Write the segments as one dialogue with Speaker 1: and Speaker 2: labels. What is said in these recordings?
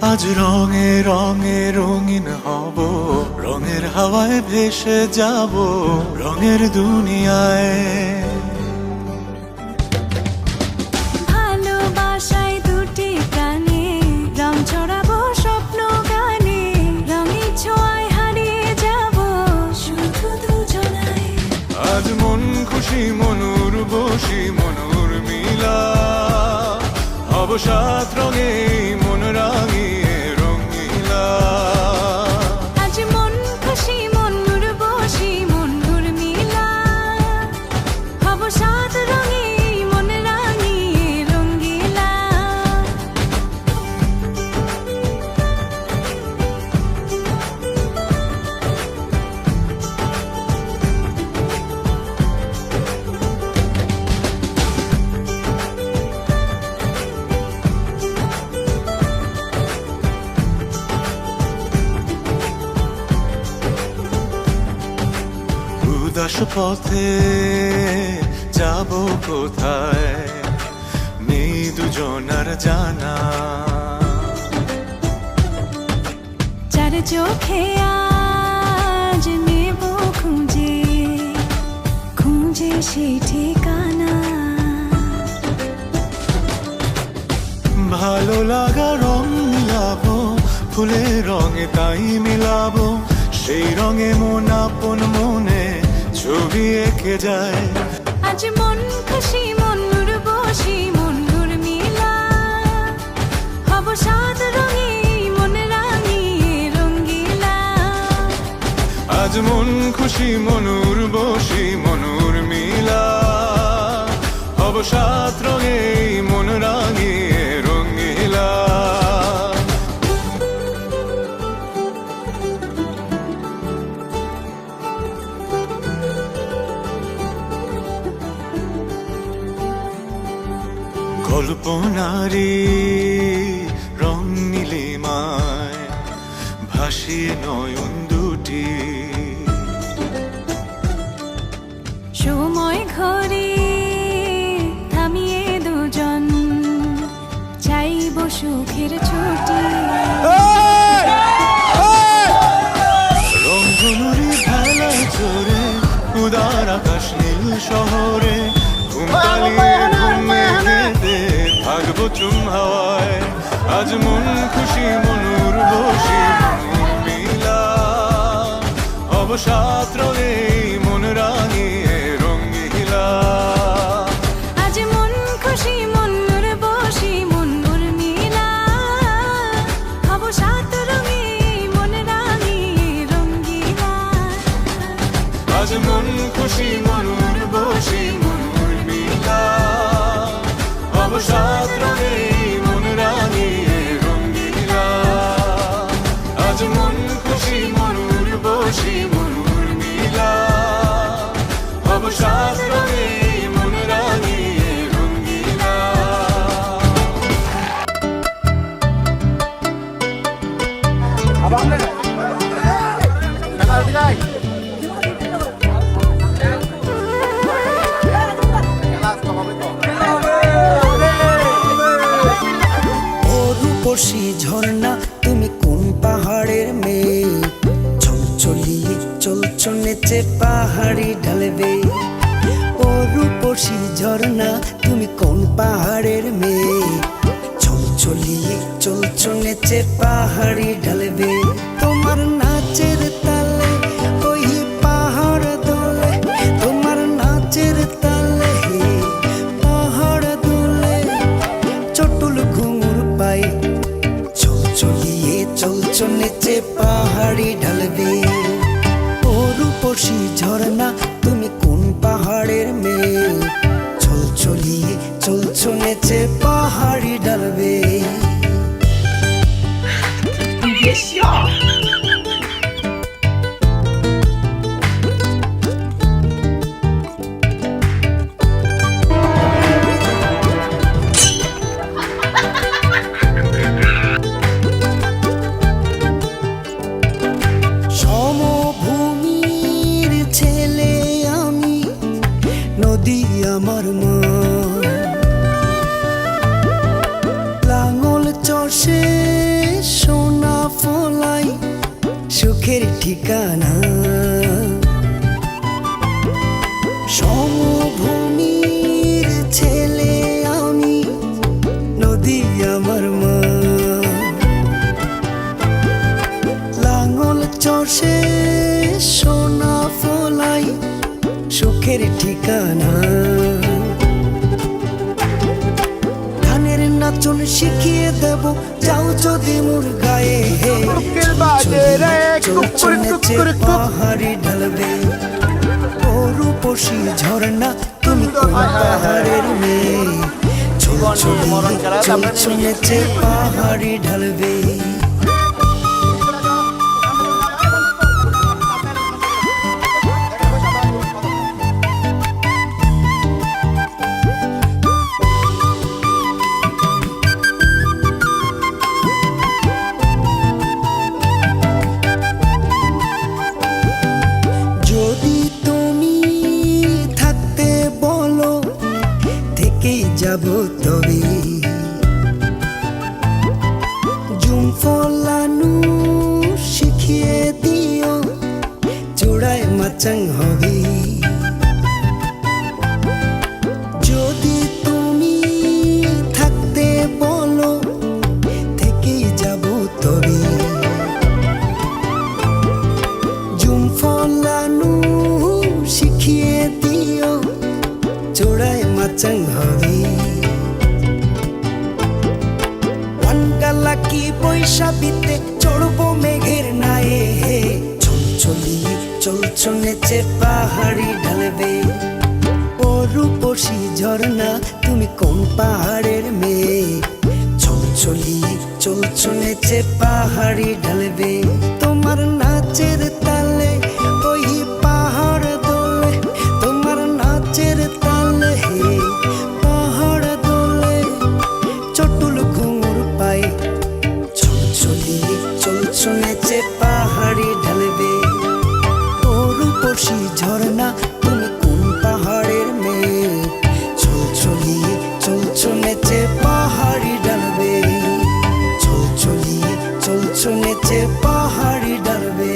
Speaker 1: আজ রঙে রঙে রঙিন হব, রঙের হাওয়ায় ভেসে যাব রঙের দুনিয়ায়।
Speaker 2: ভালোবাসায় দুটি প্রাণে রং ছড়াবো স্বপ্ন গানে, রঙের ছোঁয়ায় হারিয়ে যাব শুধু দুজনায়।
Speaker 1: আজ মন খুশি মনুর বসি মনুর মিলা, হব সাত রঙে মন রাঙিয়ে রঙিলা।
Speaker 2: আজ মন খুশি মনুর বসি মনুর মিলা, হব সাত রঙে মন রাঙিয়ে রঙ্গিলা।
Speaker 1: উদাস পথে যাব কোথায়, নেই দুজনার জানা।
Speaker 2: চার চোখে আজ নেব খুঁজে খুঁজে সেই ঠিকানা।
Speaker 1: ভালো লাগা রং মিলাবো, ফুলের রঙে তাই মিলাবো, সেই রঙে মন আপন মনে ছবি এঁকে যায়।
Speaker 2: আজ মন খুশি মনুর বসি মনুর মিলা, হব সাত রঙে মন রাঙিয়ে রঙ্গিলা।
Speaker 1: আজ মন খুশি মনুর বসি মনুর মিলা, হব সাত রঙে মন রাঙিয়ে রঙিলা। কল্পনারি রং নীলিমায় ভাসিয়ে নয়ন দুটি,
Speaker 2: সময় ঘরে থামিয়ে দুজন চাইব সুখের ছুটি।
Speaker 1: রংধনুরি ভেলায় চড়ে উদার আকাশ নীল শহরে, ঘুম পালিয়ে ঘুমে যেতে থাকবো চুম হাওয়ায়। আজ মন খুশি মনুর বসি মনুর মিলা, হব সাত রঙে মন রাঙিয়ে রঙিলা।
Speaker 2: আজ মন খুশি মনুর বসি মনুর মিলা, হব সাত রঙে মন রাঙিয়ে রঙ্গিলা।
Speaker 1: আজ মন খুশি মনুর বসি মনুর মিলা, হব সাত রঙে মন রাঙিয়ে রঙিলা। আজ মন খুশি মনুর বসি মনুর মিলা, হব সাত রঙে মন রাঙিয়ে রঙিলা।
Speaker 3: রূপসী ঝর্ণা তুমি কোন পাহাড়ের মেয়ে, চলচলিয়ে চলছ নেচে পাহাড়ি ঢালবে। ও রূপসী ঝর্ণা তুমি কোন পাহাড়ের মেয়ে, চলচলিয়ে চলছ নেচে পাহাড়ি ঢালবে। তোমার নাচের তালে ওই পাহাড় দোলে, তোমার নাচের তালে পাহাড় দোলে। চটুল ঘুঙুর পাই চলচলিয়ে চলছ নেচে পাহাড়ি ঢালবে। ও রূপসী ঝর্ণা তুমি কোন পাহাড়ের মেয়ে, চলচলিয়ে চলছ নেচে পাহাড়ি ঢালবে। সমভূমির ছেলে আমি, নদী আমার মা, লাঙল চষে সুখের ঠিকানা। ধানের নাচন শিখিয়ে দেব যাও যদি মোর গায়ে, চলছো নেচে পাহাড়ি ঢালবে। ও রূপসী ঝর্ণা তুমি কোন পাহাড়ের মেয়ে, চলছো নেচে পাহাড়ি ঢালবে। যদি তুমি থাকতে বলো থেকেই যাব তবে, জুম ফলানো শিখিয়ে দিও চূড়ায় মাচাং হবে। যদি তুমি থাকতে বলো থেকেই যাব তবে, জুম ফলানো শিখিয়ে দিও চূড়ায় মাচাং হবে। কি বৈশাখীতে চড়বো মেঘের নায়ে, চলছো নেচে পাহাড়ি ঢালবে। ও রূপসী ঝর্ণা তুমি কোন পাহাড়ের মেয়ে, চলছো নেচে পাহাড়ি ঢালবে। তোমার নাচের তালে ওই পাহাড় দোলে, তোমার নাচের তালে পাহাড় দোলে। চটুল ঘুঙুর পায়ে চলছো নেচে পাহাড়ি ঢালবে। ও রূপসী ঝর্ণা তুমি কোন পাহাড়ের মেয়ে, চলছো নেচে পাহাড়ি ঢালবে। চলছো নেচে পাহাড়ি ঢালবে।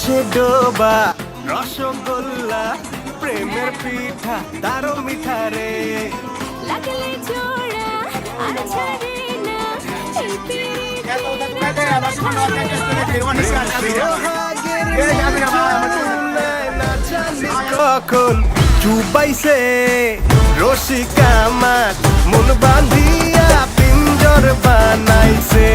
Speaker 4: রসে ডোবা রসগোল্লা প্রেমের পিঠা তারও মিঠা রে
Speaker 2: লাগলে জোড়া আর ছাড়ে না এই পিড়িতে
Speaker 4: কখন চুপাইছে রসিকা আমার মন বাঁধিয়া পিঞ্জর বানাইছে